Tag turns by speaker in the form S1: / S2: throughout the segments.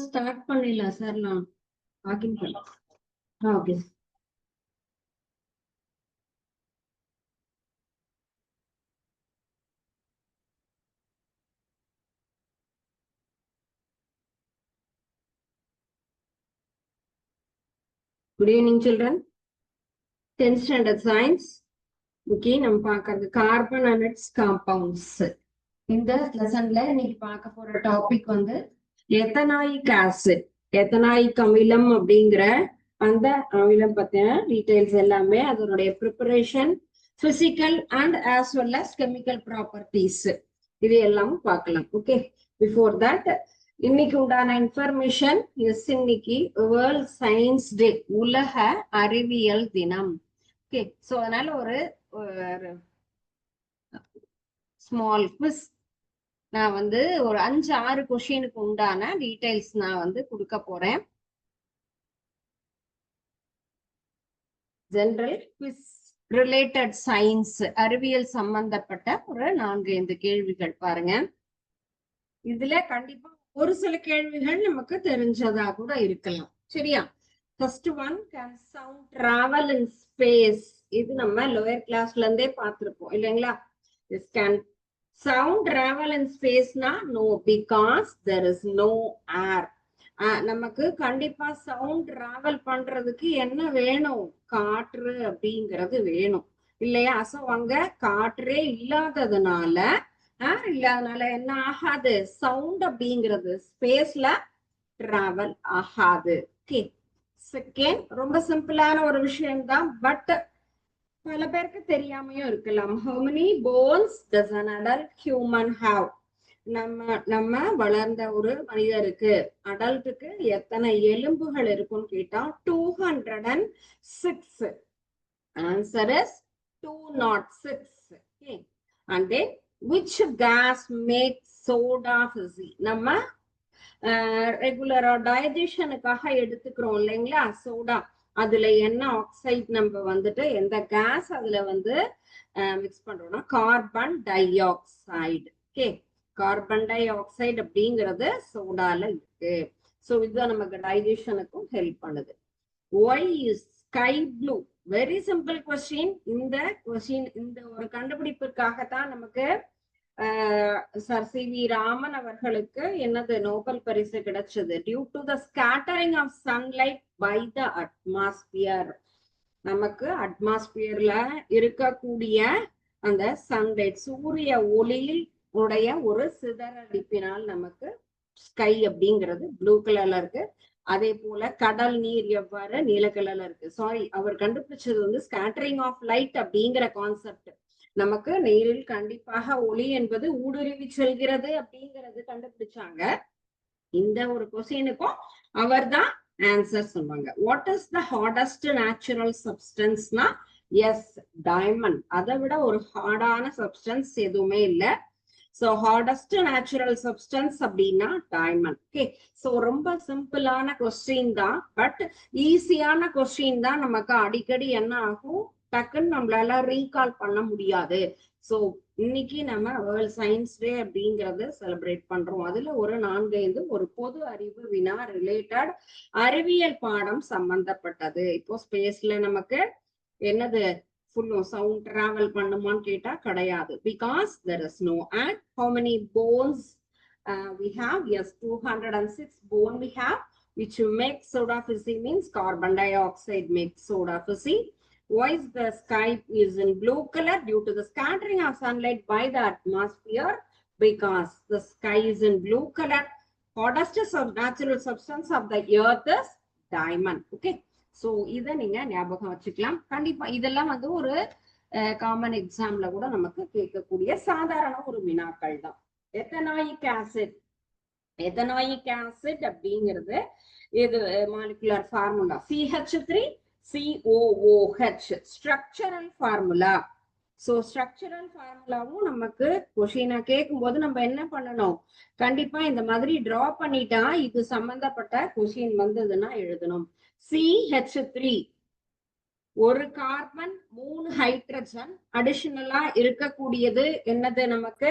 S1: Start பண்ணிடலாம் sir. நான் walking பண்ணலாம். Okay. Good evening children. 10th standard science. Okay, நம்ம பார்க்கறது கார்பன் அண்ட் இட்ஸ் காம்பவுண்ட்ஸ். இந்த லெசன்ல இன்னைக்கு பார்க்க போற டாபிக் வந்து எத்தனாயிக் ஆசிட், எத்தனாயிக் அமிலம் அப்படிங்கிற அந்த அமிலம் பத்தின டீடைல்ஸ் எல்லாமே, அதனுடைய preparation, physical and as well as chemical properties, இது எல்லாம் பார்க்கலாம். ஓகே, பிஃபோர் தட் இன்னைக்கு உண்டான இன்ஃபர்மேஷன் எஸ், இன்னைக்கு வேர்ல்ட் சயின்ஸ் டே, உலக அறிவியல் தினம். ஓகே, ஸோ அதனால ஒரு ஸ்மால் குவிஸ் நான் வந்து ஒரு 5-6 கொஸ்டினுக்கு உண்டான டீடைல்ஸ் நான் வந்து கொடுக்க போறேன். ஜெனரல் குவிஸ் ரிலேட்டட் சயின்ஸ், அறிவியல் சம்பந்தப்பட்ட ஒரு 4-5 கேள்விகள் பாருங்க. இதுல கண்டிப்பா ஒரு சில கேள்விகள் நமக்கு தெரிஞ்சதா கூட இருக்கலாம். சரியா? First one, can sound travel in space? இது நம்ம லோயர் கிளாஸ்ல இருந்தே பார்த்திருப்போம் இல்லைங்களா? This can sound travel in ஸ்பேஸ்னா no, because there is no air. நமக்கு கண்டிப்பா சவுண்ட் டிராவல் பண்றதுக்கு என்ன வேணும்? காற்று அப்படிங்கிறது வேணும் இல்லையா? சோ அங்க காற்றே இல்லாததுனால என்ன ஆகாது? சவுண்ட் அப்படிங்கிறது ஸ்பேஸ்ல டிராவல் ஆகாது. ஓகே, செகண்ட், ரொம்ப சிம்பிளான ஒரு விஷயம் தான், பட் பல பேருக்கு தெரியாமையும் இருக்கலாம். how many bones does an adult human have? நம்ம வளர்ந்த ஒரு மனிதருக்கு, அடல்ட்டுக்கு எத்தனை எலும்புகள் இருக்கும்னு கேட்டா 206. Answer is 206. okay, and then which gas makes soda fizzy? நம்ம ரெகுலரா டைஜஷனுக்காக எடுத்துக்கிறோம் இல்லைங்களா சோடா, அதுல என்ன ஆக்சைடு நம்ம வந்துட்டு எந்த கேஸ் அதுல வந்து மிக்ஸ் பண்றோம்னா carbon dioxide. Okay, carbon dioxide அப்படிங்கிறது சோடால இருக்கு. ஸோ இதுதான் நமக்கு டைஜஷனுக்கும் ஹெல்ப் பண்ணுது. Why is sky blue? Very simple question. இந்த கொஸ்டின், இந்த ஒரு கண்டுபிடிப்பிற்காகத்தான் நமக்கு சர் சி.வி. ராமன் அவர்களுக்கு என்னது நோபல் பரிசு கிடைச்சது. Due to the scattering of sunlight by the atmosphere. நமக்கு அட்மாஸ்பியர்ல இருக்கக்கூடிய அந்த சன்லைட், சூரிய ஒளியில் உடைய ஒரு சிதறடிப்பினால் நமக்கு ஸ்கை அப்படிங்கிறது ப்ளூ கலர்ல இருக்கு. அதே போல கடல் நீர் எவ்வாறு நீல கலர்ல இருக்கு. சாரி, அவர் கண்டுபிடிச்சது வந்து ஸ்கேட்டரிங் ஆஃப் லைட் அப்படிங்கிற கான்செப்ட். நமக்கு நீரில் கண்டிப்பாக ஒளி என்பது ஊடுருவி செல்கிறது அப்படிங்கிறது கண்டுபிடிச்சாங்க. இந்த ஒரு கொஸ்டினுக்கும் அவர் தான் ஆன்சர் சொல்லுவாங்க. What is the hardest natural சப்ஸ்டன்ஸ்னா எஸ், டைமண்ட். அதை விட ஒரு ஹார்டான சப்ஸ்டன்ஸ் எதுவுமே இல்லை. ஸோ ஹார்டஸ்ட் நேச்சுரல் சப்ஸ்டன்ஸ் அப்படின்னா டைமண்ட். ஓகே, ஸோ ரொம்ப சிம்பிளான கொஸ்டின் தான், பட் ஈஸியான கொஸ்டின் தான். நமக்கு அடிக்கடி என்ன ஆகும், டக்குன்னு நம்மளால ரீகால் பண்ண முடியாது. ஸோ இன்னைக்கு நம்ம வேர்ல்ட் சயின்ஸ் டே அப்படிங்கறத செலிப்ரேட் பண்றோம். அதுல ஒரு 4-5 ஒரு பொது அறிவு வினா ரிலேட்டட் அறிவியல் பாடம் சம்பந்தப்பட்டது. இப்போ ஸ்பேஸ்ல நமக்கு என்னது ஃபுல்லும் சவுண்ட் டிராவல் பண்ணுமான்னு கேட்டா கிடையாது, because there is no air. How many bones we have? Yes, 206 bone we have, which makes soda fizzy, means carbon dioxide makes soda fizzy. Why is the sky is in blue color? Due to the scattering of sunlight by the atmosphere, because the sky is in blue color. Hottest natural substance of the earth is diamond. Okay, so இதை நீங்க ஞாபகம் வச்சுக்கலாம். கண்டிப்பா இதெல்லாம் வந்து ஒரு common எக்ஸாம்ல கூட நமக்கு கேட்கக்கூடிய சாதாரண ஒரு வினாக்கள் தான். எத்தனாயிக் ஆசிட், எத்தனாயிக் ஆசிட் அப்படிங்கிறது இது molecular formula CH3COOH, structural formula. So structural ஃபார்முலாவும் நமக்கு கொஷினா கேட்கும் போது நம்ம என்ன பண்ணணும், கண்டிப்பா இந்த மாதிரி டிரா பண்ணிட்டா இது சம்பந்தப்பட்ட கொஷின் வந்ததுன்னா எழுதணும். CH3 ஒரு கார்பன் 3 ஹைட்ரஜன் அடிஷனலா இருக்கக்கூடியது என்னது நமக்கு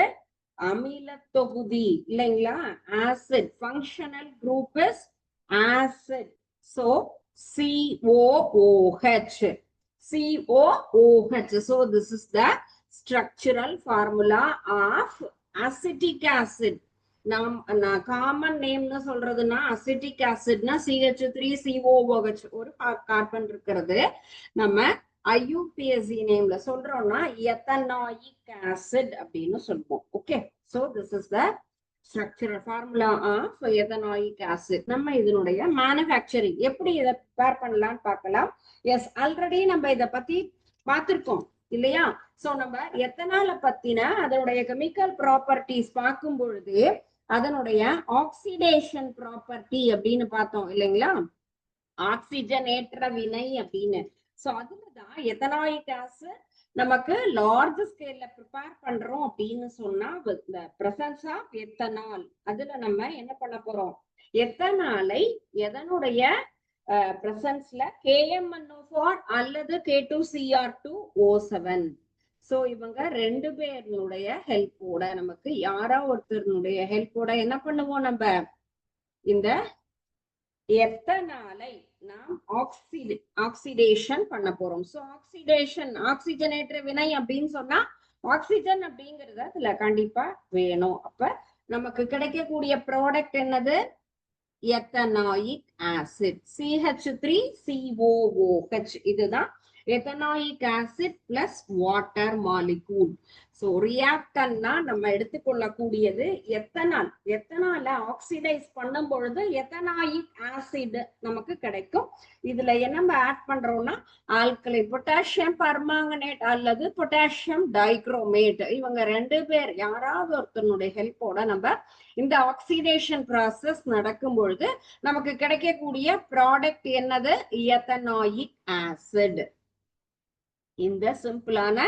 S1: அமில தொகுதி இல்லைங்களா? Acid. Functional group is acid. So COOH. COOH. So this is the structural formula of acetic acid. நாம் காமன் நேம்னு சொல்றதுன்னா அசிட்டிக் ஆசிட்னா CH3COOH ஒரு கார்பன் இருக்கிறது. நம்ம IUPAC நேம்ல சொல்றோம்னா எத்தனாயிக் ஆசிட் அப்படின்னு சொல்லுவோம். Okay, so this is the structural formula of ethanoic acid. நம்ம இதனுடைய மேனுஃபேக்சரிங் எப்படி இதை ப்ரிப்பேர் பண்ணலாம்னு பார்க்கலாம். எஸ், ஆல்ரெடி நம்ம இதை பத்தி பார்த்திருக்கோம் இல்லையா? சோ நம்ம எத்தனால பத்தின அதனுடைய கெமிக்கல் ப்ராப்பர்ட்டிஸ் பார்க்கும் பொழுது அதனுடைய ஆக்சிடேஷன் ப்ராப்பர்ட்டி அப்படின்னு பார்த்தோம் இல்லைங்களா? ஆக்சிஜனேற்ற வினை அப்படின்னு. சோ அதுலதான் எத்தனாயிக் ஆசிட் நமக்கு லார்ஜ் ஸ்கேல்ல ப்ரிப்பேர் பண்றோம் அப்படின்னு சொன்னா இந்த பிரசன்ஸ் ஆஃப் எத்தனால், அதுல நம்ம என்ன பண்ண போறோம்? எத்தனாலை எதனுடைய பிரசன்ஸ்ல KMnO4 அல்லது K2Cr2O7. சோ இவங்க ரெண்டு பேருடைய ஹெல்ப்போட நமக்கு யாரா ஒருத்தருடைய ஹெல்ப்போட என்ன பண்ணுவோம்? நம்ம இந்த எத்தனாலை நாம் ஆக்சிடேஷன் பண்ண போறோம். சோ ஆக்சிடேஷன், ஆக்சிஜனேற்ற வினை அப்படின்னு சொன்னா ஆக்சிஜன் அப்படிங்கறது அதுல கண்டிப்பா வேணும். அப்ப நமக்கு கிடைக்கக்கூடிய ப்ராடக்ட் என்னது? Ethanoic acid, CH3COOH. இதுதான் ethanoic acid plus water molecule. So ரியாக்டன்னா நம்ம எடுத்துக்கொள்ளக்கூடியது எத்தனால். எத்தனால ஆக்சிடைஸ் பண்ணும் பொழுது எத்தனாயிக் ஆசிட் நமக்கு கிடைக்கும். இதுல என்ன ஆட் பண்றோம்னா ஆல்கலை பொட்டாசியம் பர்மாங்கனேட் அல்லது பொட்டாசியம் டைக்ரோமேட். இவங்க ரெண்டு பேர் யாராவது ஒருத்தனுடைய ஹெல்ப்போட நம்ம இந்த ஆக்சிடேஷன் ப்ராசஸ் நடக்கும் பொழுது நமக்கு கிடைக்கக்கூடிய ப்ராடக்ட் என்னது? Ethanoic acid. இந்த சிம்பிளான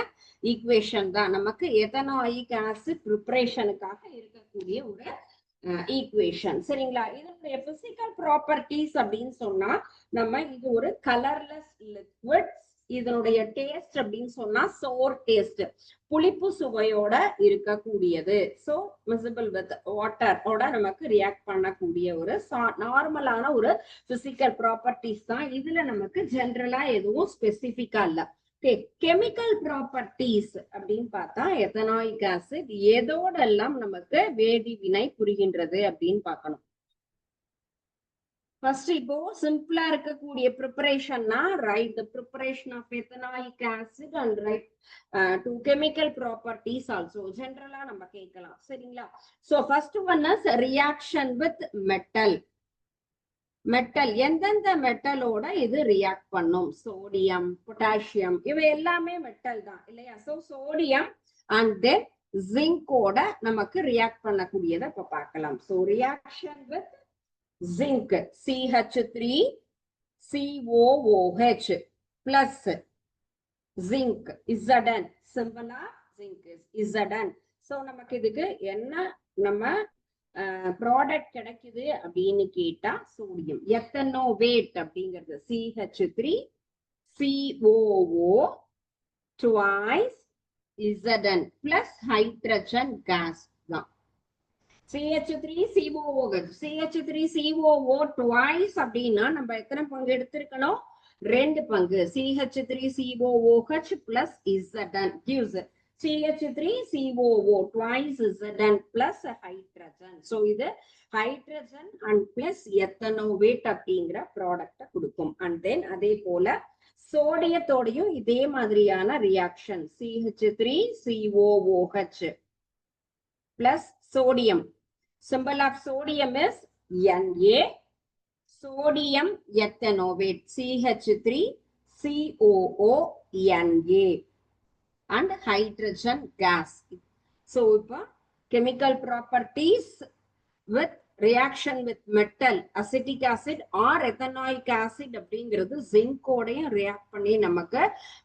S1: ஈக்குவேஷன் தான் நமக்கு எத்தனாயிக் ஆசிட் ப்ரிப்பரேஷனுக்காக இருக்கக்கூடிய ஒரு ஈக்குவேஷன். சரிங்களா? இதனுடைய பிசிக்கல் ப்ராப்பர்ட்டிஸ் அப்படின்னு சொன்னா நம்ம இது ஒரு கலர்லெஸ் லிக்விட். இதனுடைய டேஸ்ட் அப்படின்னு சொன்னா சோர் டேஸ்ட், புளிப்பு சுவையோட இருக்கக்கூடியது. சோ மிசிபிள் வித் வாட்டர் ஓட நமக்கு ரியாக்ட் பண்ணக்கூடிய ஒரு நார்மலான ஒரு பிசிக்கல் ப்ராப்பர்ட்டிஸ் தான். இதுல நமக்கு ஜெனரலா எதுவும் ஸ்பெசிபிக்கா இல்ல. கெமிக்கல் ப்ராப்பர்ட்டிஸ் அப்படின்னு பார்த்தா எத்தனாயிக் ஆசிட் எதோடெல்லாம் நமக்கு வேதி வினை புரிகின்றது அப்படின்னு பார்க்கணும். ஃபர்ஸ்ட் இப்போ சிம்பிளா இருக்கக்கூடிய ப்ரிப்பரேஷன்னா right the preparation of ethanoic acid and right to chemical properties also. ஜெனரலா நம்ம கேட்கலாம். சரிங்களா? So first one is reaction with metal. Metal எந்தெந்த மெட்டலோட இது ரியாக்ட் பண்ணும்? சோடியம், பொட்டாசியம், இவை எல்லாமே மெட்டல் தான் இல்லையா? சோ சோடியம் அண்ட் தென் ஜிங்கோட நமக்கு ரியாக்ட் பண்ணக்கூடியதை இப்ப பார்க்கலாம். So reaction with zinc CH3COOH plus zinc Zn. symbol of zinc is Zn. So நமக்கு இதுக்கு என்ன நம்ம ப்ராடக்ட் கிடைக்குது அப்படின்னு கேட்டா சோடியம் எத்தனோவேட் அப்படிங்கிறது CH3COO twice Zn plus hydrogen case தான். CH3COO twice அப்படின்னா நம்ம எத்தனை பங்கு எடுத்திருக்கணும்? 2 பங்கு. CH3COOH plus Zn gives CH3COO twice Zn plus hydrogen. So இது hydrogen and plus எத்தனோவேட் அப்படிங்கிற ப்ராடக்ட கொடுக்கும். And then அதே போல சோடியத்தோடையும் இதே மாதிரியான reaction CH3COOH plus sodium. Symbol of sodium is Na. Sodium ethanovate CH3COO Na and hydrogen gas. So chemical properties with reaction with metal, acetic acid or ethanoic acid அப்படிங்கிறது ஜிங்கோடையும் react பண்ணி நமக்கு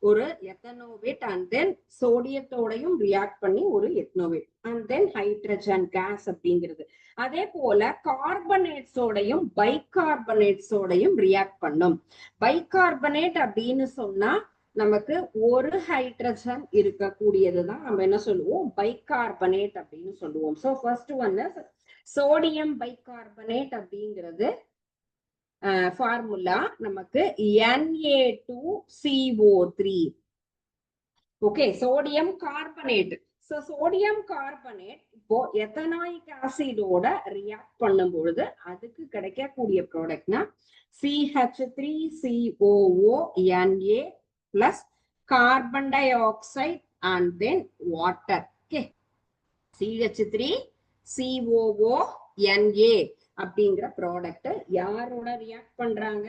S1: ஒரு எத்தனோவேட் and then சோடியத்தோடையும் react பண்ணி ஒரு எத்தனோவேட் and then hydrogen case அப்படிங்கிறது. அதே போல கார்பனேட்ஸோடையும் பைகார்பனேட்ஸோடையும் react பண்ணும். பைகார்பனேட் அப்படின்னு சொன்னா நமக்கு ஒரு ஹைட்ரஜன் இருக்கக்கூடியதுதான் நம்ம என்ன சொல்லுவோம், பைகார்பனேட் அப்படின்னு சொல்லுவோம். So first one sodium bicarbonate அப்படிங்கிறது ஃபார்முலா நமக்கு Na2CO3. Okay, sodium carbonate. So sodium carbonate இப்போ எத்தனாயிக் ஆசிடோட ரியாக்ட் பண்ணும் பொழுது அதுக்கு கிடைக்கக்கூடிய ப்ராடக்ட்னா CH3COONA plus carbon di oxide and then water. Okay, CH3COONA அப்படிங்கிற ப்ராடக்ட் யாரோட ரியாக்ட் பண்றாங்க,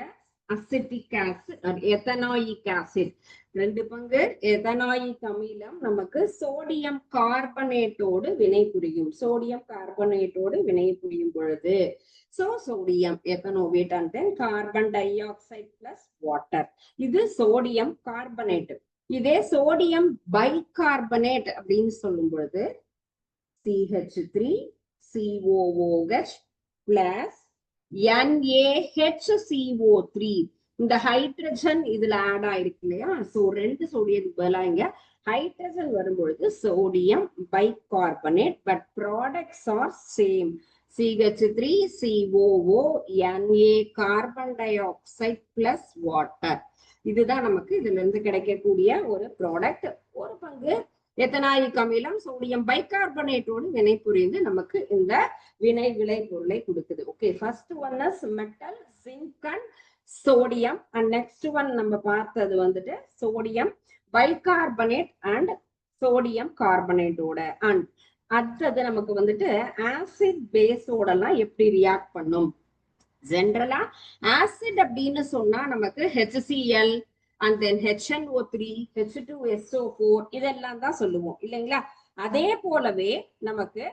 S1: அசிட்டிக் ஆசிட், எத்தனாயிக் ஆசிட். 2 பங்கு எத்தனாயிக் அமிலம் நமக்கு சோடியம் கார்பனேட்டோடு வினை புரியும். சோடியம் கார்பனேட்டோடு வினை புரியும் பொழுது sodium ethanoate and then carbon dioxide plus water. இது சோடியம் கார்பனேட். இதே சோடியம் பைகார்பனேட் அப்படின்னு சொல்லும் பொழுது CH3COOH plus NaHCO3. இந்த ஹைட்ரஜன் இதுல ஆட் ஆயிருக்கு இல்லையா, சோ 2 சோடியத்துக்கு பதிலா இங்க ஹைட்ரஜன் வரும்பொழுது sodium bicarbonate, but products R same. CH3COONA carbon dioxide plus water. இதுதான் நமக்கு இதுல இருந்து கிடைக்கக்கூடிய ஒரு ப்ராடக்ட். ஒரு பங்கு எத்தனாயிக் அமிலம் சோடியம் பைகார்பனேட்டோடு வினை புரிந்து நமக்கு இந்த வினை விளைபொருளை கொடுக்குது. Okay, first one is metal, zinc and sodium. And next one நம்ம பார்த்தது வந்துட்டு சோடியம் பைகார்பனேட் அண்ட் சோடியம் கார்பனேட்டோட. அண்ட் அடுத்தது நமக்கு வந்துட்டு ஆசிட் பேஸோட எல்லாம் எப்படி ரியாக்ட் பண்ணும். ஜென்ரலா ஆசிட் அப்படின்னு சொன்னா நமக்கு HCl and then HNO3, H2SO4 இதெல்லாம் தான் சொல்லுவோம் இல்லைங்களா. அதே போலவே நமக்கு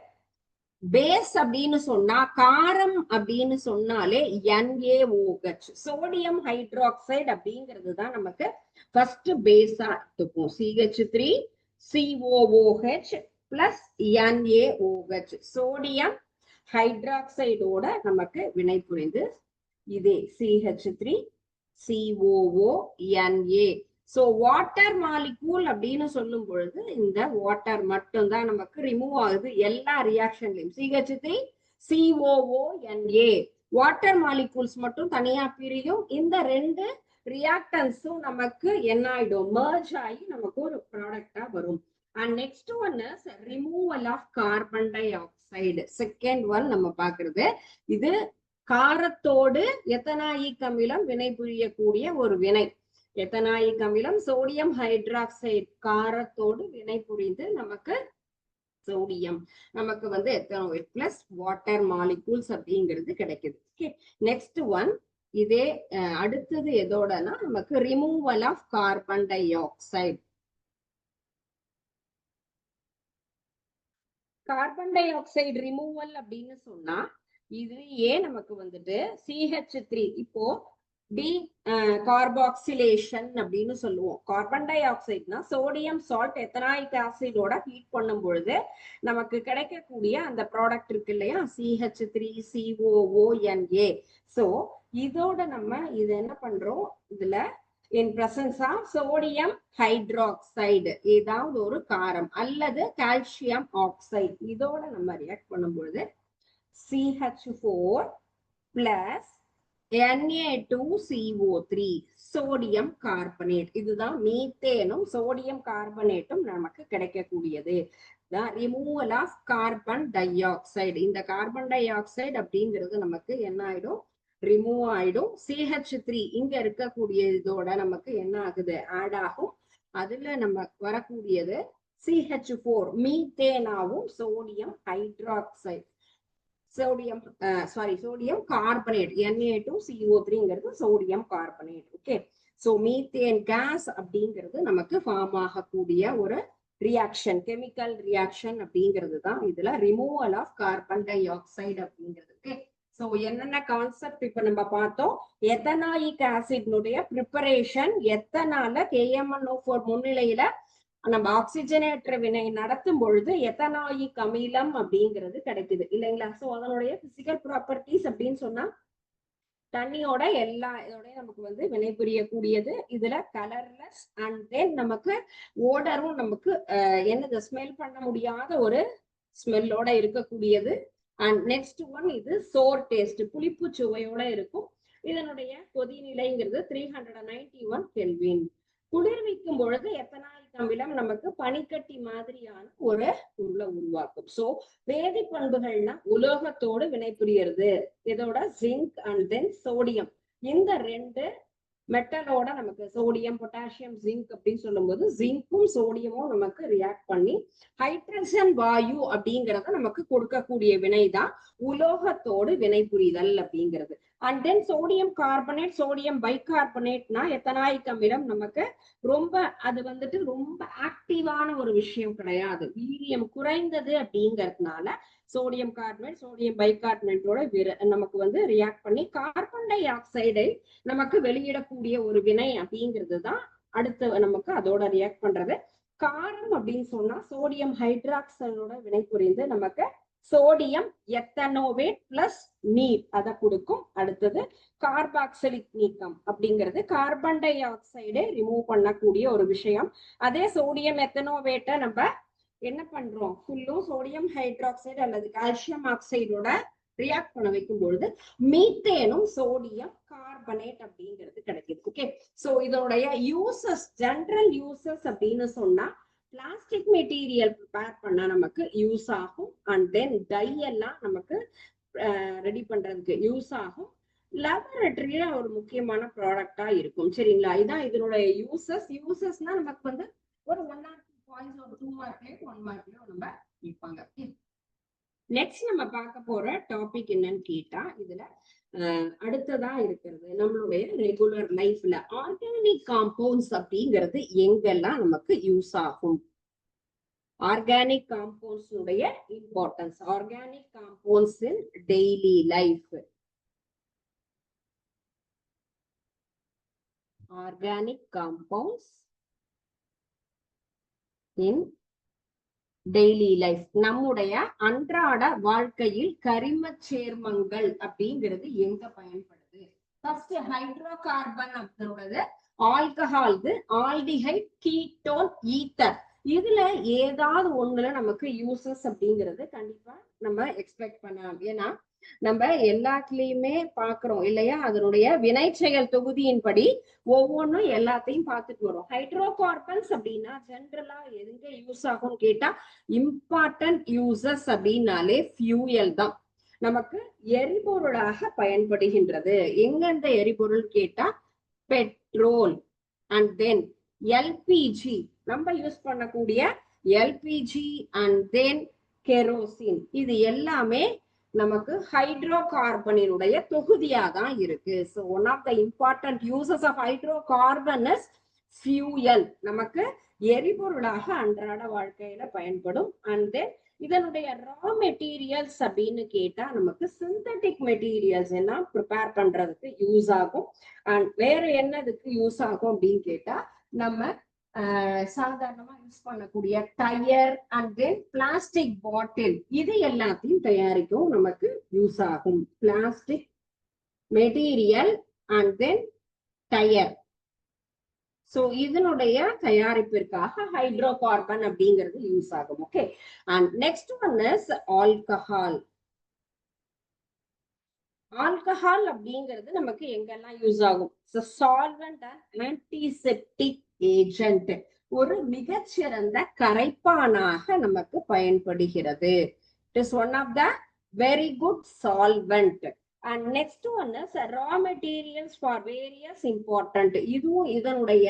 S1: பேஸ் அப்படின்னு சொன்னா, காரம் அப்படின்னு சொன்னாலே NaOH, சோடியம் ஹைட்ராக்சைடு அப்படிங்கிறது தான் நமக்கு ஃபர்ஸ்ட் பேஸா இருக்கும். CH3COOH பிளஸ் NaOH, சோடியம் ஹைட்ராக்சைடோட நமக்கு வினை புரிந்து இதே CH3COONA. சோ வாட்டர் மாலிகூல் அப்படின்னு சொல்லும் பொழுது இந்த வாட்டர் மட்டும் தான் நமக்கு ரிமூவ் ஆகுது எல்லா ரியாக்ஷன்லயும். CH3COONA வாட்டர் மாலிகூல்ஸ் மட்டும் தனியா பிரியும். இந்த 2 ரியாக்டன்ஸும் நமக்கு என்ன ஆயிடும், மர்ஜ் ஆகி நமக்கு ஒரு ப்ராடக்டா வரும். And next one is removal of carbon dioxide. Second one நம்ம பாக்குறது இது காரத்தோடு எத்தனாயிக் அமிலம் வினை புரியக்கூடிய ஒரு வினை. எத்தனாயிக் அமிலம் சோடியம் ஹைட்ராக்சைடு காரத்தோடு வினை புரிந்து நமக்கு சோடியம் நமக்கு வந்து எத்தனோவேட் பிளஸ் வாட்டர் மாலிகூல்ஸ் அப்படிங்கிறது கிடைக்குது. ஓகே, நெக்ஸ்ட் ஒன் இதே அடுத்தது எதோடனா நமக்கு removal of carbon dioxide. Carbon dioxide removal அப்படின்னு சொன்னா இதுலயே நமக்கு வந்துட்டு CH3 இப்போ டி கார்பாக்சிலேஷன் அப்படின்னு சொல்லுவோம். கார்பன் டை ஆக்சைடுனா சோடியம் சால்ட் எத்தனாயிக் ஆசிடோட ஹீட் பண்ணும் பொழுது நமக்கு கிடைக்கக்கூடிய அந்த ப்ராடக்ட் இருக்கு இல்லையா, CH3COONA. சோ இதோட நம்ம இது என்ன பண்றோம், இதுல in presence of sodium hydroxide ஏதாவது ஒரு காரம் அல்லது கால்சியம் ஆக்சைடு இதோட நம்ம ரியாக்ட் பண்ணும் பொழுது CH4 plus Na2CO3 sodium carbonate. இதுதான் மீத்தேனும் சோடியம் கார்பனேட்டும் நமக்கு கிடைக்கக்கூடியது. Removal of carbon dioxide. இந்த கார்பன் டை ஆக்சைடு அப்படிங்கிறது நமக்கு என்ன ஆயிடும், ரிமூவ் ஆயிடும். CH3 இங்க இருக்கக்கூடிய இதோட நமக்கு என்ன ஆகுது, ஆட் ஆகும். அதுல நம்ம வரக்கூடியது CH4 மீத்தேனாவும் sodium hydroxide sodium sodium carbonate Na2CO3ங்கிறது sodium carbonate. Okay, so methane gas அப்படிங்கிறது நமக்கு ஃபார்ம் ஆகக்கூடிய ஒரு ரியாக்ஷன், கெமிக்கல் ரியாக்ஷன் அப்படிங்கிறது தான் இதுல removal of carbon dioxide அப்படிங்கிறது. ஓகே, சோ என்னென்ன கான்செப்ட் இப்ப நம்ம பார்த்தோம். எத்தனாயிக் ஆசிட்னுடைய ப்ரிப்பரேஷன் எத்தனால KMnO4 முன்னிலையில நம்ம ஆக்சிஜனேற்ற வினை நடத்தும் பொழுது எத்தனாயிக் அமிலம் அப்படிங்கிறது கிடைக்குது இல்லைங்களா. சோ அதனுடைய பிசிக்கல் ப்ராப்பர்ட்டிஸ் அப்படின்னு சொன்னா தண்ணியோட எல்லா இதோட நமக்கு வந்து வினைபுரியக்கூடியது. இதுல கலர்லெஸ் அண்ட் தென் நமக்கு ஓடரும் நமக்கு என்னது ஸ்மெல் பண்ண முடியாத ஒரு ஸ்மெல்லோட இருக்கக்கூடியது. அண்ட் நெக்ஸ்ட் ஒன் இது சோர் டேஸ்ட், புளிப்பு சுவையோட இருக்கும். இதனுடைய கொதிநிலைங்கிறது 391 கெல்வின். குளிர்விக்கும் பொழுது எத்தனாயிக் அமிலம் நமக்கு பனிக்கட்டி மாதிரியான ஒரு பொருளை உருவாக்கும். சோ வேதி பண்புகள்னா உலோகத்தோடு வினைபுரியறது. இதோட ஜிங்க் அண்ட் தென் சோடியம், இந்த ரெண்டு மெட்டலோட நமக்கு சோடியம் பொட்டாசியம் ஜிங்க் அப்படின்னு சொல்லும்போது ஜிங்க்கும் சோடியமும் நமக்கு ரியாக்ட் பண்ணி ஹைட்ரஜன் வாயு அப்படிங்கறத நமக்கு கொடுக்கக்கூடிய வினைதான் உலோகத்தோடு வினை புரிதல் அப்படிங்கிறது. And then sodium carbonate, sodium பைகார்பனேட்னா எத்தனாயிக் அமிலம் நமக்கு ரொம்ப அது வந்துட்டு ரொம்ப ஆக்டிவான ஒரு விஷயம் கிடையாது, வீரியம் குறைந்தது அப்படிங்கறதுனால சோடியம் கார்பனேட் சோடியம் பைகார்பனேட்டோட நமக்கு வந்து ரியாக்ட் பண்ணி கார்பன் டை ஆக்சைடை நமக்கு வெளியிடக்கூடிய ஒரு வினை அப்படிங்கிறது தான் அடுத்து நமக்கு அதோட ரியாக்ட் பண்றது. காரம் அப்படின்னு சொன்னா சோடியம் ஹைட்ராக்சைடோட வினை புரிந்து நமக்கு சோடியம் எத்தனோவேட் பிளஸ் நீர் அதை கொடுக்கும். அடுத்தது கார்பாக்சிலிக் நீக்கம் அப்படிங்கிறது கார்பன் டை ஆக்சைடை ரிமூவ் பண்ணக்கூடிய ஒரு விஷயம். அதே சோடியம் எத்தனோவேட்டை நம்ம என்ன பண்றோம், ஃபுல்லும் சோடியம் ஹைட்ராக்சைடு அல்லது கால்சியம் ஆக்சைடோட ரியாக்ட் பண்ண வைக்கும் பொழுது மீத்தேனும் சோடியம் கார்பனேட் அப்படிங்கிறது கிடைக்குது. ஓகே, சோ இதோடைய யூசஸ், ஜெனரல் யூசஸ் அப்படின்னு சொன்னா பிளாஸ்டிக் மெட்டீரியல் ப்ரிப்பேர் பண்ண நமக்கு யூஸ் ஆகும். அண்ட் தென் டை எல்லாம் நமக்கு ரெடி பண்றதுக்கு யூஸ் ஆகும். லேபரட்டரியில ஒரு முக்கியமான ப்ராடக்டா இருக்கும். சரிங்களா, இதான் இதனுடைய யூசஸ். யூசஸ்னா நமக்கு வந்து ஒரு 1 or 2 பாயிண்ட்ஸ், ஒரு 2 மார்க்லயோ 1 மார்க்லயோ நம்ம கேட்பாங்க. நெக்ஸ்ட் நம்ம பார்க்க போற டாபிக் என்னன்னு கேட்டா, இதுல அடுத்ததா இருக்கிறது நம்மளுடைய ரெகுலர் லைஃப்ல ஆர்கானிக் காம்பவுண்ட்ஸ் அப்படிங்கிறது எங்கெல்லாம் நமக்கு யூஸ் ஆகும். ஆர்கானிக் காம்பவுண்ட்ஸ் உடைய இம்பார்ட்டன்ஸ், ஆர்கானிக் காம்பவுண்ட்ஸ் இன் டெய்லி லைஃப். ஆர்கானிக் காம்பவுண்ட்ஸ் இன் டெய்லி லைஃப், நம்முடைய அன்றாட வாழ்க்கையில் கரிம சேர்மங்கள் அப்படிங்கிறது எங்க பயன்படுது. ஃபர்ஸ்ட் ஹைட்ரோ கார்பன் அப்படின்றது ஆல்கஹால், ஆல்டிஹைட், கீட்டோன், ஈத்தர். இதுல ஏதாவது ஒண்ணுல நமக்கு யூசஸ் அப்படிங்கிறது கண்டிப்பா நம்ம எக்ஸ்பெக்ட் பண்ணலாம். ஏன்னா நம்ம எல்லாத்துலயுமே பாக்குறோம் இல்லையா, அதனுடைய வினை செயல் தொகுதியின்படி ஒவ்வொன்றும் எல்லாத்தையும் பார்த்துட்டு வரும். ஹைட்ரோ கார்பன்ஸ் அப்படின்னா ஜென்ரலா எங்க யூஸ் ஆகும் கேட்டா இம்பார்ட்டன்ட் யூசஸ் அப்படின்னாலே ஃபியூயல் தான், நமக்கு எரிபொருளாக பயன்படுகின்றது. எங்க இந்த எரிபொருள் கேட்டா பெட்ரோல் அண்ட் தென் எல்பிஜி, நம்ம யூஸ் பண்ணக்கூடிய எல்பிஜி அண்ட் தென் கெரோசின், இது எல்லாமே நமக்கு ஹைட்ரோ கார்பனினுடைய தொகுதியா தான் இருக்கு. So one of the important uses of hydrocarbon is fuel, நமக்கு எரிபொருளாக அன்றாட வாழ்க்கையில பயன்படும். அண்ட் தென் இதனுடைய ரா மெட்டீரியல்ஸ் அப்படின்னு கேட்டா நமக்கு சிந்தட்டிக் மெட்டீரியல்ஸ் எல்லாம் ப்ரிப்பேர் பண்றதுக்கு யூஸ் ஆகும். அண்ட் வேற என்னதுக்கு யூஸ் ஆகும் அப்படின்னு கேட்டா நம்ம சாதாரணமா யூஸ் பண்ணக்கூடிய tyre and then plastic bottle, இது எல்லாத்தையும் தயாரிக்கவும் நமக்கு யூஸ் ஆகும். Plastic material and then tyre. So இதனுடைய தயாரிப்பிற்காக ஹைட்ரோ கார்பன் அப்படிங்கிறது யூஸ் ஆகும். Okay, and next one is alcohol. Alcohol அப்படிங்கிறது நமக்கு எங்கெல்லாம் யூஸ் ஆகும். சால்வெண்ட் அண்ட் ஆன்டிசெப்டிக் ஏஜென்ட், ஒரு மிகச்சிறந்த கரைப்பானாக நமக்கு பயன்படுகிறது. It is one of the very good solvent. And next one is raw materials for various important, இதுவும் இதனுடைய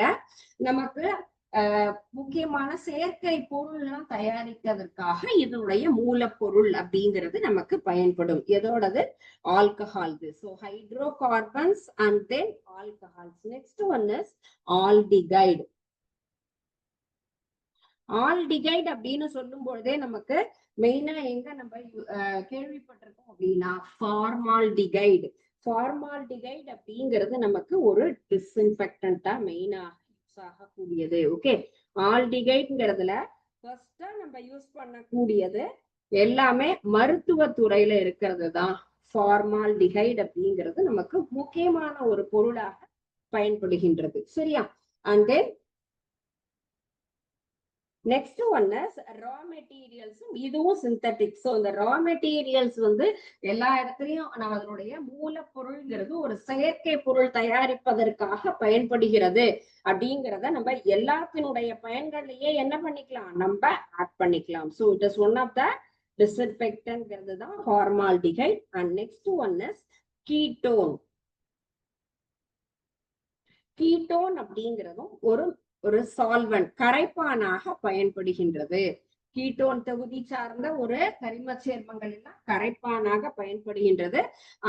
S1: நமக்கு முக்கியமான செயற்கை பொருள்லாம் தயாரிக்கிறதுக்காக இதனுடைய மூலப்பொருள் அப்படிங்கிறது நமக்கு பயன்படும். எதோடது? Alcohol. So hydrocarbons and then alcohols. Next one is aldehyde. Aldehyde அப்படின்னு சொல்லும் பொழுதே நமக்கு மெயினா எங்க நம்ம கேள்விப்பட்டிருக்கோம் அப்படின்னா ஃபார்மால்டிகைடு. ஃபார்மால்டிகைடு அப்படிங்கிறது நமக்கு ஒரு டிஸ்இன்ஃபெக்டன்டா மெயினா யூஸ் ஆகக்கூடியது. ஓகே, ஆல்டிகைட்ங்கிறதுல ஃபர்ஸ்டா நம்ம யூஸ் பண்ணக்கூடியது எல்லாமே மருத்துவ துறையில இருக்கிறது தான். ஃபார்மால்டிஹைட் அப்படிங்கிறது நமக்கு முக்கியமான ஒரு பொருளாக பயன்படுகின்றது. சரியா? And then next one is raw materials. இதுவும் சிந்தட்டிக். ஸோ இந்த ரா மெட்டீரியல்ஸ் வந்து எல்லா இடத்துலயும் நம்ம அதனுடைய மூலப்பொருள்ங்கிறது ஒரு செயற்கை பொருள் தயாரிப்பதற்காக பயன்படுகிறது அப்படிங்கிறத நம்ம எல்லாத்தினுடைய பயன்கள்லயே என்ன பண்ணிக்கலாம், நம்ம ஆட் பண்ணிக்கலாம். So it is one of the டிஸ்இன்ஃபெக்டன்ட்ங்கிறது தான் formaldehyde. And next one is ketone. Ketone அப்படிங்கிறதும் ஒரு சால்வெண்ட், கரைப்பானாக பயன்படுகின்றது. கீட்டோன் தொகுதி சார்ந்த ஒரு கரிம சேர்மங்கள் எல்லாம் கரைப்பானாக பயன்படுகின்றது.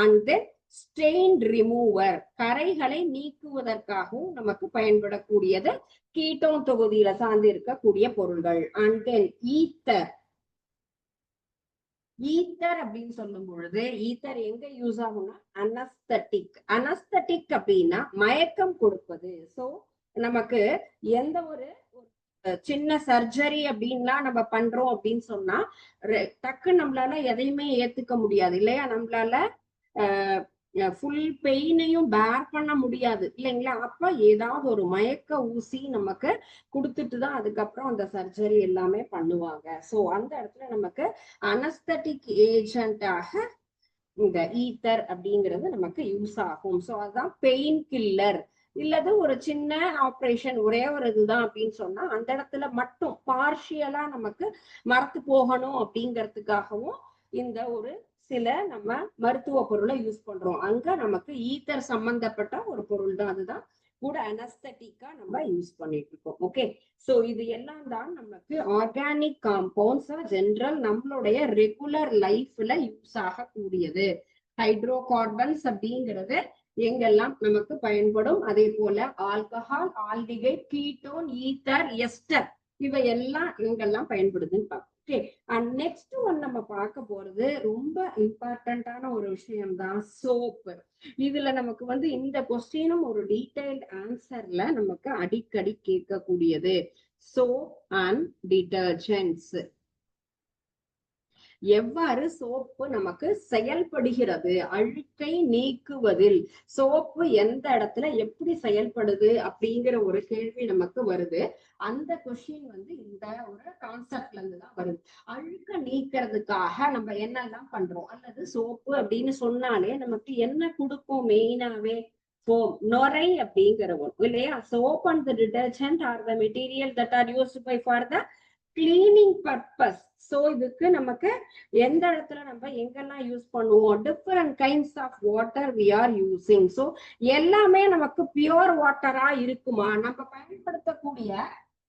S1: அண்ட் தென் ஸ்டெயின் ரிமூவர், கரைகளை நீக்குவதற்காகவும் நமக்கு பயன்படக்கூடியது கீட்டோன் தொகுதியில சார்ந்து இருக்கக்கூடிய பொருள்கள். And then ether. ஈத்தர் அப்படின்னு சொல்லும் பொழுது ஈத்தர் எங்க யூஸ் ஆகும்னா அனஸ்தட்டிக். அனஸ்தட்டிக் அப்படின்னா மயக்கம் கொடுப்பது. சோ நமக்கு எந்த ஒரு சின்ன சர்ஜரி அப்படின்லாம் நம்ம பண்றோம் அப்படின்னு சொன்னா டக்கு நம்மளால எதையுமே ஏத்துக்க முடியாது இல்லையா? நம்மளால ஃபுல் பெயினையும் பேர் பண்ண முடியாது இல்லைங்களா? அப்ப ஏதாவது ஒரு மயக்க ஊசி நமக்கு கொடுத்துட்டு தான் அதுக்கப்புறம் அந்த சர்ஜரி எல்லாமே பண்ணுவாங்க. சோ அந்த இடத்துல நமக்கு அனஸ்தட்டிக் ஏஜென்டாக இந்த ஈத்தர் அப்படிங்கிறது நமக்கு யூஸ் ஆகும். சோ அதுதான் பெயின் கில்லர். இல்லது ஒரு சின்ன ஆப்ரேஷன் ஒரே ஒரு இதுதான் அப்படின்னு சொன்னா அந்த இடத்துல மட்டும் பார்ஷியலா நமக்கு மறத்து போகணும் அப்படிங்கிறதுக்காகவும் இந்த ஒரு சில நம்ம மருத்துவ பொருளை யூஸ் பண்றோம். அங்க நமக்கு ஈத்தர் சம்பந்தப்பட்ட ஒரு பொருள் தான், அதுதான் கூட அனஸ்தட்டிக்கா நம்ம யூஸ் பண்ணிட்டு இருக்கோம். ஓகே, சோ இது எல்லாம் தான் நமக்கு ஆர்கானிக் காம்பவுண்ட்ஸா ஜெனரல் நம்மளுடைய ரெகுலர் லைஃப்ல யூஸ் ஆகக்கூடியது. ஹைட்ரோ கார்பன்ஸ் அப்படிங்கிறது எங்கெல்லாம் நமக்கு பயன்படும், அதே போல alcohol, aldehyde, ketone, ether, ester இவை எல்லாம் எங்கெல்லாம் பயன்படுதுன்னு பார்ப்போம். ஓகே, அண்ட் நெக்ஸ்ட் ஒன் நம்ம பார்க்க போறது ரொம்ப இம்பார்ட்டன்டான ஒரு விஷயம் தான் சோப்பு. இதுல நமக்கு வந்து இந்த கொஸ்டினும் ஒரு டீடைல்ட் ஆன்சர்ல நமக்கு அடிக்கடி கேட்கக்கூடியது சோப் அண்ட் டிடர்ஜென்ட்ஸ். எவ்வாறு சோப்பு நமக்கு செயல்படுகிறது அழுக்கை நீக்குவதில், சோப்பு எந்த இடத்துல எப்படி செயல்படுது அப்படிங்கிற ஒரு கேள்வி நமக்கு வருது. அந்த கொஸ்டின் வந்து இந்த ஒரு கான்செப்ட்ல இருந்து தான் வருது. அழுக்க நீக்கிறதுக்காக நம்ம என்னெல்லாம் பண்றோம், அல்லது சோப்பு அப்படின்னு சொன்னாலே நமக்கு என்ன கொடுக்கும் மெயினாவே, நொரை அப்படிங்கிற ஒன்று இல்லையா? Soap and the detergent are the material that are used by for the cleaning purpose. So இதுக்கு நமக்கு எந்த இடத்துல நம்ம எங்கெல்லாம் யூஸ் பண்ணுவோம், different kinds of water we are using. So எல்லாமே நமக்கு பியூர் வாட்டரா இருக்குமா, நம்ம பயன்படுத்தக்கூடிய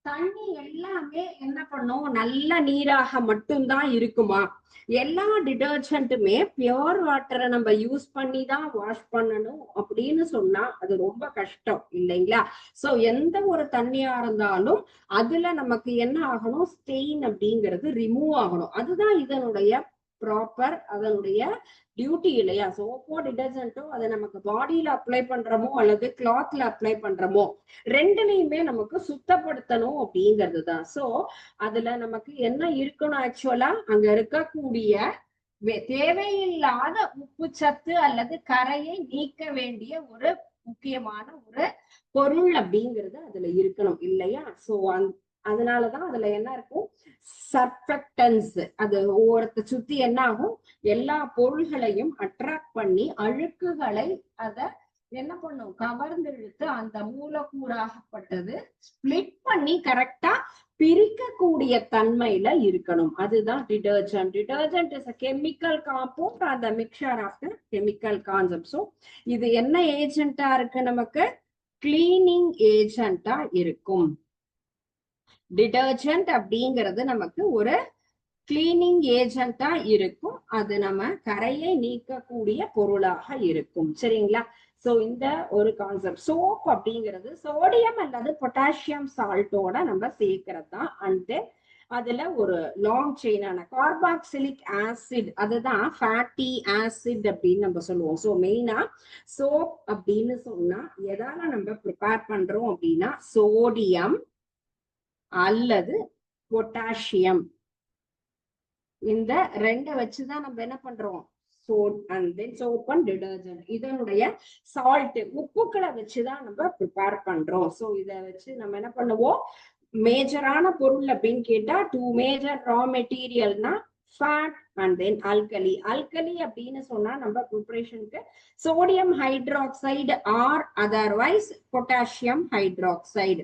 S1: தண்ணி எல்லாமே என்ன பண்ணும், நல்ல நீராக மட்டும்தான் இருக்குமா? எல்லா டிடர்ஜென்ட்டுமே பியூர் வாட்டரை நம்ம யூஸ் பண்ணி தான் வாஷ் பண்ணணும் அப்படின்னு சொன்னா அது ரொம்ப கஷ்டம் இல்லைங்களா? சோ எந்த ஒரு தண்ணியா இருந்தாலும் அதுல நமக்கு என்ன ஆகணும், ஸ்டெயின் அப்படிங்கிறது ரிமூவ் ஆகணும். அதுதான் இதனுடைய ப்ராப்பர் அதனுடைய டியூட்டி இல்லையா? சோப்போ டிடர்ஜென்ட்டோ அதை நமக்கு பாடியில அப்ளை பண்றோமோ அல்லது கிளாத்ல அப்ளை பண்றோமோ ரெண்டுலையுமே நமக்கு சுத்தப்படுத்தணும் அப்படிங்கிறது தான். சோ அதுல நமக்கு என்ன இருக்கணும், ஆக்சுவலா அங்க இருக்கக்கூடிய தேவையில்லாத உப்பு சத்து அல்லது கரையை நீக்க வேண்டிய ஒரு முக்கியமான ஒரு பொருள் அப்படிங்கிறது அதுல இருக்கணும் இல்லையா? சோ அதனாலதான் அதுல என்ன இருக்கும், சர்ஃபெக்டன்ஸ். அது ஒவ்வொருத்த சுத்தி என்ன ஆகும், எல்லா பொருள்களையும் அட்ராக்ட் பண்ணி அழுக்குகளை அத என்ன பண்ணும், கவர்ந்து இழுத்து அந்த மூலக்கூறாகப்பட்டது ஸ்பிளிட் பண்ணி கரெக்டா பிரிக்கக்கூடிய தன்மையில இருக்கணும். அதுதான் detergent. Detergent is a chemical compound or the mixture of the chemical concepts. So இது என்ன ஏஜென்ட்டா இருக்கு, நமக்கு கிளீனிங் ஏஜென்ட்டா இருக்கும். டிடர்ஜென்ட் அப்படிங்கிறது நமக்கு ஒரு கிளீனிங் ஏஜென்ட்டா இருக்கும். அது நம்ம கரையை நீக்கக்கூடிய பொருளாக இருக்கும். சரிங்களா? சோ இந்த ஒரு கான்செப்ட் சோப் அப்படிங்கிறது சோடியம் அல்லது பொட்டாசியம் சால்ட்டோட நம்ம சேர்க்கிறது தான். அண்ட் அதுல ஒரு லாங் செயினான கார்பாக்சிலிக் ஆசிட், அதுதான் ஃபேட்டி ஆசிட் அப்படின்னு நம்ம சொல்லுவோம். சோ மெயினா சோப் அப்படின்னு சொன்னா எதால நம்ம ப்ரிப்பேர் பண்றோம் அப்படின்னா சோடியம் அல்லது பொட்டாசியம், இந்த ரெண்டை வச்சுதான் நம்ம என்ன பண்றோம், soap and then soap and detergent. இதனுடைய salt உப்புக்களை வச்சுதான் நம்ம ப்ரிப்பேர் பண்றோம். சோ இத வச்சு நம்ம என்ன பண்ணுவோம், மேஜரான பொருள் அப்படின்னு கேட்டா டூ மேஜர் ரா மெட்டீரியல்னா fat and then alkali. Alkali அப்படின்னு சொன்னா நம்ம ப்ரிப்பரேஷனுக்கு sodium hydroxide or otherwise potassium hydroxide.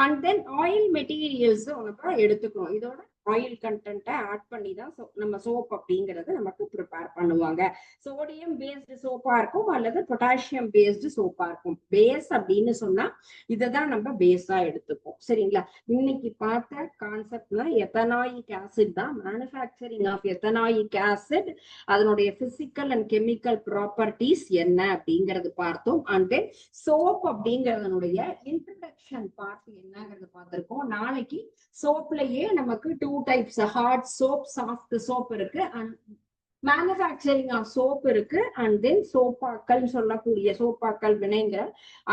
S1: And then oil materials நம்ம எடுத்துக்கணும். இதோட ஆயில் கண்டென்ட்டை ஆட் பண்ணி தான் நம்ம சோப் அப்படிங்கறது நமக்கு ப்ரிப்பேர் பண்ணுவாங்க. சோடியம் பேஸ்டு சோப்பா இருக்கும் அல்லது பொட்டாசியம் பேஸ்டு சோப்பா இருக்கும். பேஸ் அப்படின்னு சொன்னா இததான் நம்ம பேஸா எடுத்துப்போம். சரிங்களா? இன்னைக்கு பார்த்த கான்செப்ட்ல எத்தனாயிக் ஆசிட் தான். மேனுஃபேக்சரிங் ஆஃப் எத்தனாயிக் ஆசிட், அதனுடைய பிசிக்கல் அண்ட் கெமிக்கல் ப்ராப்பர்ட்டிஸ் என்ன அப்படிங்கறது பார்த்தோம். அண்ட் தென் சோப் அப்படிங்கறதனுடைய இன்ட்ரடக்ஷன் பார்ட் என்னங்கிறது பார்த்திருக்கோம். நாளைக்கு சோப்லயே நமக்கு two types, hard soap, soft soap இருக்கு, அண்ட் மேனுஃபேக்சரிங் ஆஃப் சோப் இருக்கு, அண்ட் தென் சோப்பாக்கள் சொல்லக்கூடிய சோப்பாக்கள் வினைங்கிற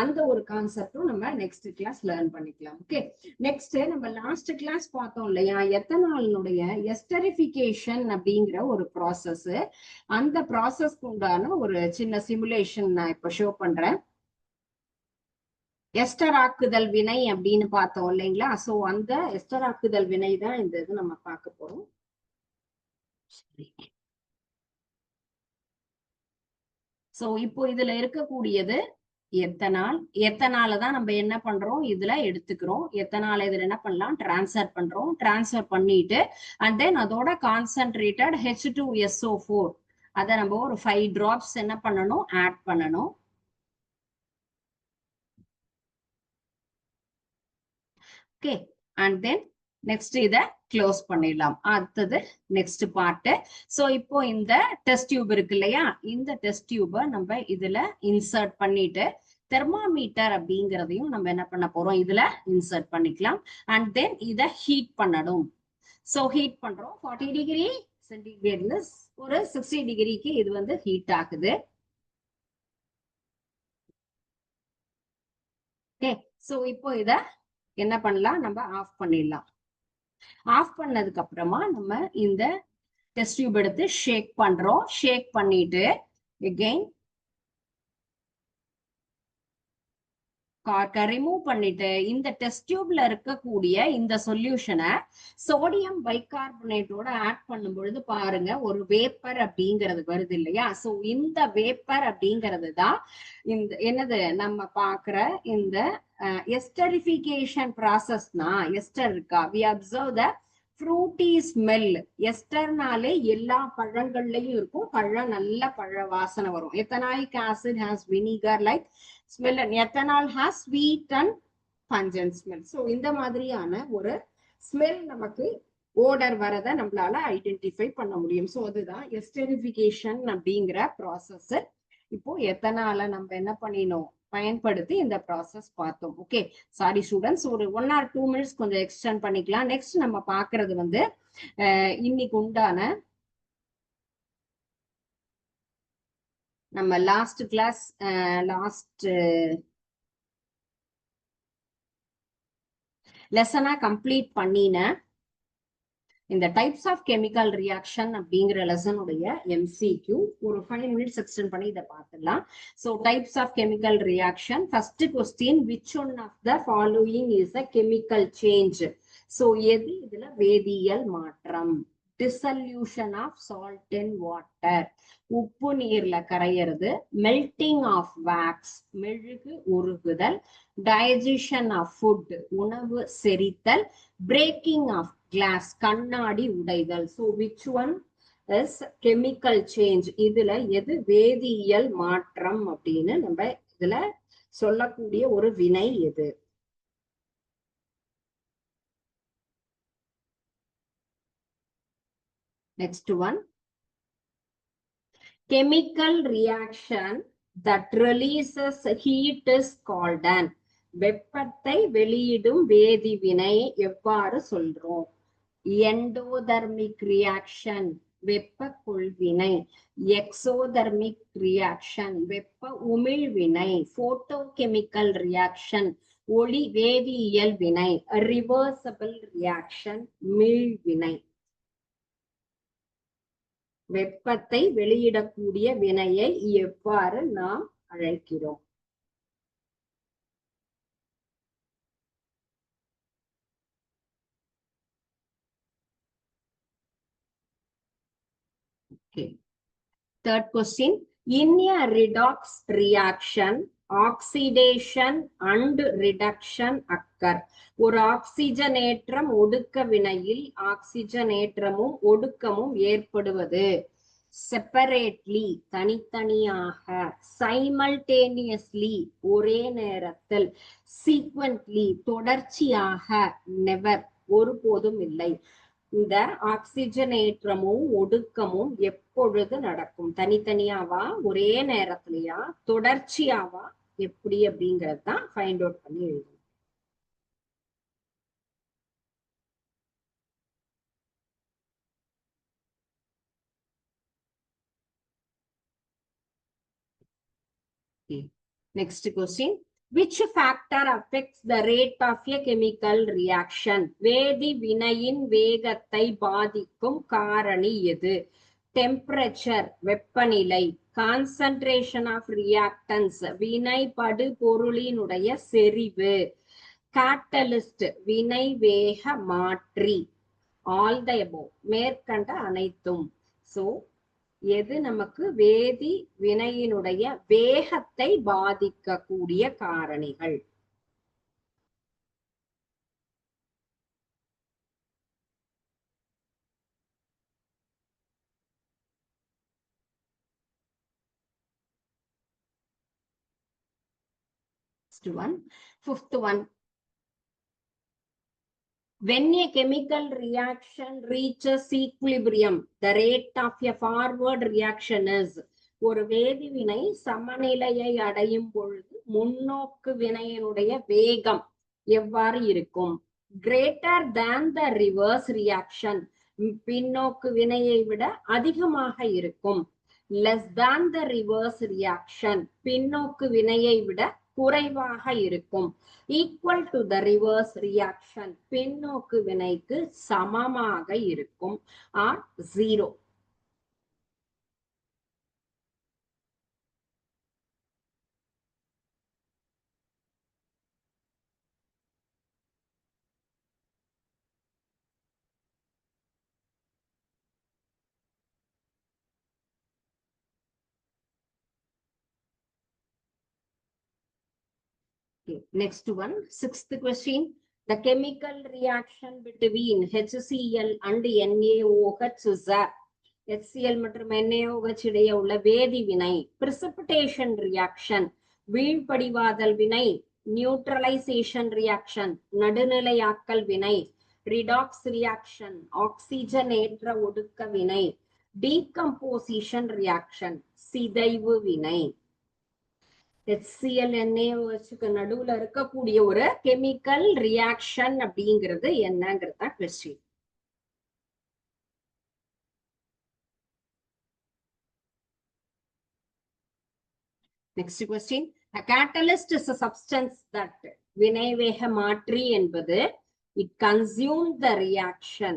S1: அந்த ஒரு கான்செப்டும் நம்ம நெக்ஸ்ட் கிளாஸ் லேர்ன் பண்ணிக்கலாம். ஓகே, நெக்ஸ்ட் நம்ம லாஸ்ட் கிளாஸ் பார்த்தோம் இல்லையா, எத்தனாலினுடைய எஸ்டரிஃபிகேஷன் அப்படிங்கிற ஒரு ப்ராசஸ். அந்த ப்ராசஸ்க்கு உண்டான ஒரு சின்ன சிமுலேஷன் நான் இப்ப ஷோ பண்றேன். எஸ்டராக்குதல் வினை அப்படின்னு பார்த்தோம் இல்லைங்களா? சோ அந்த எஸ்டராக்குதல் வினை தான் இந்த இது நம்ம பார்க்க போறோம். சோ இப்போ இதுல இருக்கக்கூடியது எத்தனால். எத்தனால தான் நம்ம என்ன பண்றோம், இதுல எடுத்துக்கிறோம். எத்தனால இதுல என்ன பண்ணலாம், டிரான்ஸ்ஃபர் பண்றோம். டிரான்ஸ்ஃபர் பண்ணிட்டு அண்ட் தென் அதோட கான்சென்ட்ரேட்டட் H2SO4 அதை நம்ம ஒரு 5 drops என்ன பண்ணணும், ஆட் பண்ணணும். ஓகே, அண்ட் தென் நெக்ஸ்ட் இத க்ளோஸ் பண்ணிடலாம். அடுத்தது நெக்ஸ்ட் பார்ட். சோ இப்போ இந்த டெஸ்ட் டியூப் இருக்கு இல்லையா, இந்த டெஸ்ட் டியூபை நம்ம இதுல இன்சர்ட் பண்ணிட்டு தெர்மாமீட்டர் அப்படிங்கிறதையும் நம்ம என்ன பண்ண போறோம், இதுல இன்சர்ட் பண்ணிக்கலாம். அண்ட் தென் இத ஹீட் பண்ணணும். சோ ஹீட் பண்றோம் 40 டிகிரி சென்டிகிரேட்ல ஒரு 60 டிகிரிக்கு இது வந்து ஹீட் ஆகுது. ஓகே, சோ இப்போ இத என்ன பண்ணலாம், நம்ம ஆஃப் பண்ணிடலாம். ஆஃப் பண்ணதுக்கு அப்புறமா நம்ம இந்த டெஸ்ட் டியூப் எடுத்து ஷேக் பண்றோம். ஷேக் பண்ணிட்டு again கார்க்கை ரிமூவ் பண்ணிட்டு இந்த டெஸ்ட் டியூப்ல இருக்கக்கூடிய இந்த சொல்யூஷனை சோடியம் பைகார்பனேட்டோட ஆட் பண்ணும் பொழுது பாருங்க ஒரு வேப்பர் அப்படிங்கிறது வருது இல்லையா. சோ இந்த வேப்பர் அப்படிங்கிறது தான் இந்த என்னது நம்ம பாக்குற இந்த எஸ்டரிஃபிகேஷன் ப்ராசஸ்னா. எஸ்டர் இருக்கா, we observe the fruity smell. எஸ்டர்னாலே எல்லா பழங்கள்லயும் இருக்கும், பழம் நல்ல பழ வாசனை வரும். Ethanoic acid has vinegar like smell and ethanol has sweet and pungent smell. So இந்த மாதிரியான ஒரு ஸ்மெல் நமக்கு ஓடர் வரதை நம்மளால ஐடென்டிஃபை பண்ண முடியும். ஸோ அதுதான் எஸ்டரிஃபிகேஷன் அப்படிங்கிற ப்ராசஸ். இப்போ எத்தனால நம்ம என்ன பண்ணினோம், பயன்படுத்தி இந்த ப்ராசஸ் பார்த்தோம். ஓகே, சாரி ஸ்டூடெண்ட்ஸ், ஒரு 1 or 2 minutes கொஞ்சம் எக்ஸ்டெண்ட் பண்ணிக்கலாம். நெக்ஸ்ட் நம்ம பாக்குறது வந்து இன்னைக்கு உண்டான நம்ம லாஸ்ட் கிளாஸ் லெசனா கம்ப்ளீட் பண்ணின இந்த டைப்ஸ் ஆஃப் கெமிக்கல் ரியாக்ஷன் அப்படிங்கிற லெசனுடைய எம்சிக்யூ ஒரு 5 minutes எக்ஸ்டெண்ட் பண்ணி இதை பார்த்துடலாம். So types of chemical reaction. First question, which one of the following is a chemical change. So எது இதுல வேதியியல் மாற்றம்? dissolution of salt in water, உப்பு நீர்ல கரையிறது. melting of wax, மெழுகு உருகுதல். digestion of food, உணவு செரித்தல். breaking of glass, கண்ணாடி உடைதல். so which one is chemical change? இதுல எது வேதியியல் மாற்றம் அப்படின்னு நம்ம இதுல சொல்லக்கூடிய ஒரு வினை எது? Next one, chemical reaction that releases heat is called an. வெப்பத்தை வெளியிடும் வேதிவினை எவ்வாறு சொல்றோம்? எண்டோதர்மிக் ரியாக்ஷன், வெப்ப கொள்வினை. எக்ஸோதர்மிக் ரியாக்ஷன், வெப்ப உமிழ்வினை. போட்டோகெமிக்கல் ரியாக்ஷன், ஒளி வேதியியல் வினை. ரிவர்சபிள் ரியாக்ஷன், மீள்வினை. வெப்பத்தை வெளியிடக்கூடிய வினையை எவ்வாறு நாம் அழைக்கிறோம்? Okay. Third question. In a redox reaction, oxidation and reduction occur. ஒரு ஆக்சிஜனேற்றம் ஒடுக்க வினையில் ஆக்சிஜனேற்றமும் ஒடுக்கமும் ஏற்படுவது செப்பரேட்லி தனித்தனியாக, சைமல்டேனியஸ்லி ஒரே நேரத்தில், சீக்வென்ட்லி தொடர்ச்சியாக, நெவர் ஒருபோதும் இல்லை. இந்த ஆக்சிஜனேற்றமும் ஒடுக்கமும் எப்பொழுது நடக்கும்? தனித்தனியாவா, ஒரே நேரத்திலயா, தொடர்ச்சியாவா, எப்படி அப்படிங்கறது தான் ஃபைண்ட் அவுட் பண்ணி எழுதணும். Next question. Which factor affects the rate of a chemical reaction? வேதி வினையின் வேகத்தை பாதிக்கும் காரணி எது? டெம்பரேச்சர் வெப்பநிலை, கான்சன்ட்ரேஷன் ஆஃப் ரியாக்டன்ஸ் வினைபடு பொருளினுடைய செறிவு, கேட்டலிஸ்ட் வினை வேக மாற்றி, ஆல் த எபோவ் மேற்கண்ட அனைத்தும். சோ எது நமக்கு வேதி வினையினுடைய வேகத்தை பாதிக்கக்கூடிய காரணிகள்? Fifth one. When a chemical reaction reaches equilibrium, the rate of a forward reaction is. ஒரு வேதிவினை சமநிலையை அடையும் பொழுது முன்னோக்கு வினையினுடைய வேகம் எவ்வாறு இருக்கும்? Greater than the reverse reaction, பின்னோக்கு வினையை விட அதிகமாக இருக்கும். Less than the reverse reaction, பின்னோக்கு வினையை விட குறைவாக இருக்கும். Equal to the reverse reaction, பின்னோக்கு வினைக்கு சமமாக இருக்கும். Or 0. Okay. Next one, sixth question. The chemical reaction between HCl and NaOH is a HCl மற்றும் NaOH இடையே உள்ள வேதி வினை. Precipitation reaction வீழ்படிவாதல் வினை, நியூட்ரலைசேஷன் ரியாக்ஷன் நடுநிலையாக்கல் வினை, ரிடாக்ஸ் ரியாக்ஷன் ஆக்சிஜனேற்ற ஒடுக்க வினை, டீகம்போசிஷன் ரியாக்ஷன் சிதைவு வினை. HCl NaOH நடுவுல இருக்கக்கூடிய ஒரு கெமிக்கல் ரியாக்ஷன் அப்படிங்கிறது என்னங்கிறது தான் question. Next question. A catalyst is a substance that வினைவேக மாற்றி என்பது it consumed the reaction,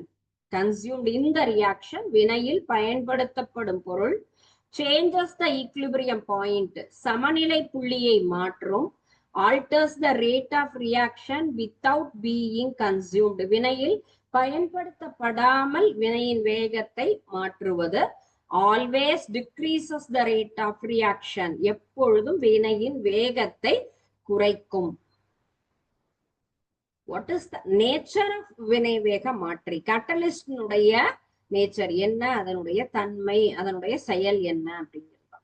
S1: consumed in the reaction வினையில் பயன்படுத்தப்படும் பொருள், changes the equilibrium point சமநிலை புள்ளியை மாற்றும், alters the rate of reaction without being consumed வினையில் பயன்படுத்தப்படாமல் வினையின் வேகத்தை மாற்றுவது, always decreases the rate of reaction எப்பொழுதும் வினையின் வேகத்தை குறைக்கும். What is the nature of வினைவேக மாற்றி? கேட்டலிஸ்டினுடைய நேச்சர் என்ன, அதனுடைய தன்மை, அதனுடைய செயல் என்ன அப்படிங்கிறது.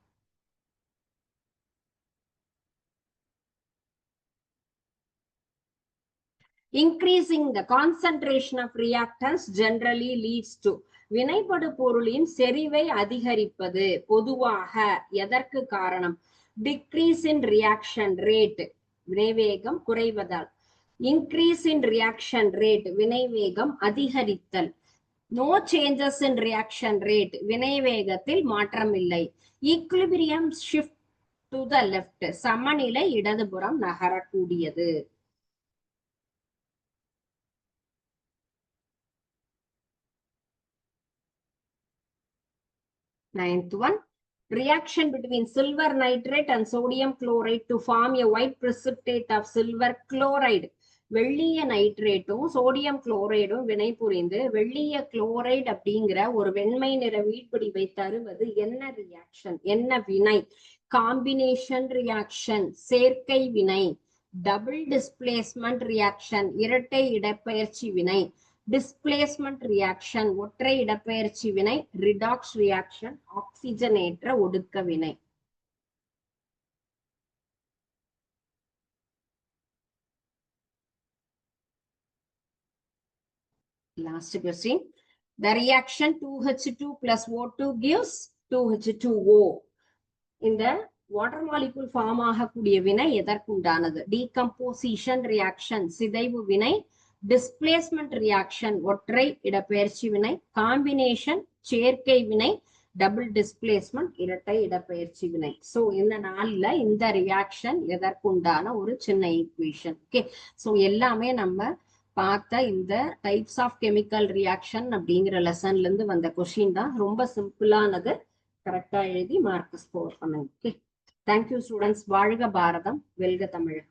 S1: Increasing the concentration of reactants generally leads to வினைபடு பொருளின் செறிவை அதிகரிப்பது பொதுவாக எதற்கு காரணம்? டிக்ரீஸ் இன் ரியாக்ஷன் ரேட் வினைவேகம் குறைவதால். இன்க்ரீஸ் இன் ரியாக்ஷன் ரேட் வினைவேகம் அதிகரித்தல். No changes in reaction rate வினைவேகத்தில் மாற்றம் இல்லை. Equilibrium shift to the left சமநிலை இடதுபுறம் நகரக்கூடியது. Ninth one, reaction between silver nitrate and sodium chloride to form a white precipitate of silver chloride. வெள்ளிய நைட்ரேட்டும் சோடியம் குளோரைடும் வினை புரிந்து வெள்ளிய குளோரைடு அப்படிங்கிற ஒரு வெண்மை நிற வீழ்படிவை தருவது என்ன ரியாக்ஷன், என்ன வினை? காம்பினேஷன் ரியாக்ஷன், சேர்க்கை வினை. டபுள் டிஸ்பிளேஸ்மெண்ட் ரியாக்ஷன், இரட்டை இடப்பெயர்ச்சி வினை. டிஸ்பிளேஸ்மெண்ட் ரியாக்ஷன், ஒற்றை இடப்பெயர்ச்சி வினை. ரிடாக்ஸ் ரியாக்ஷன், ஆக்சிஜனேற்ற ஒடுக்க வினை. Last question. The reaction 2H2 plus O2 gives 2H2O. இந்த வாட்டர் மாலிகூல் ஃபார்ம் ஆகக்கூடிய வினை எதற்குண்டானது? டீகம்போசிஷன் ரியாக்ஷன், சிதைவு வினை. டிஸ்பிளேஸ்மெண்ட் ரியாக்ஷன், ஒற்றை இடப்பெயர்ச்சி வினை. காம்பினேஷன், சேர்க்கை வினை. டபுள் டிஸ்பிளேஸ்மெண்ட், இரட்டை இடப்பெயர்ச்சி வினை. சோ இந்த நாள்ல இந்த ரியாக்ஷன் எதற்குண்டான ஒரு சின்ன ஈக்குவேஷன். ஓகே, சோ எல்லாமே நம்ம பார்த்த இந்த டைப்ஸ் ஆஃப் கெமிக்கல் ரியாக்ஷன் அப்படிங்கிற லெசன்ல இருந்து வந்த கொஸ்டின் தான். ரொம்ப சிம்பிளானது, கரெக்டா எழுதி மார்க் ஸ்கோர் பண்ணுங்க. Okay, thank you students. வாழ்க பாரதம், வெல்க தமிழ்.